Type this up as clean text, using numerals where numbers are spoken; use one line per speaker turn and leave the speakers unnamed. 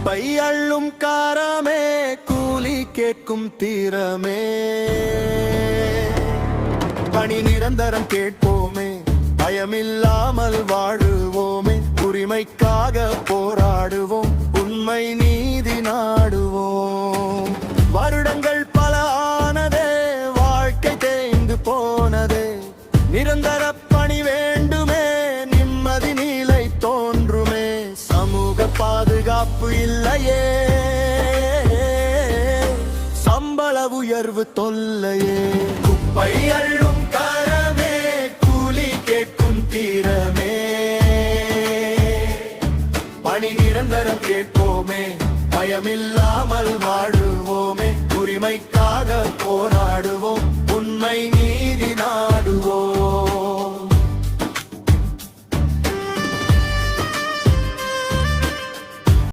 குப்பை அள்ளும் காரமே, கூலி கேட்கும் தீரமே, பணி நிரந்தரம் கேட்போமே, பயமில்லாமல் வாழுவோமே, உரிமைக்காக போராடுவோம், உண்மை நீதி நாடுவோம். வருடங்கள் பல ஆனதே, வாழ்க்கை தேய்ந்து போனதே, நிரந்தர பணி வேண்டுமே, நிம்மதி நீலை தோன்றுமே, சமூக பாதுகாப்பு இல்லையே, சம்பள உயர்வு தொல்லையே. குப்பை அள்ளும் காரமே, கூலி கேட்கும் தீரமே, பணி நிரந்தரம் கேட்போமே, பயமில்லாமல் வாழுவோமே, உரிமைக்காக போராடுவோம், உண்மை நீதி நாடுவோம்.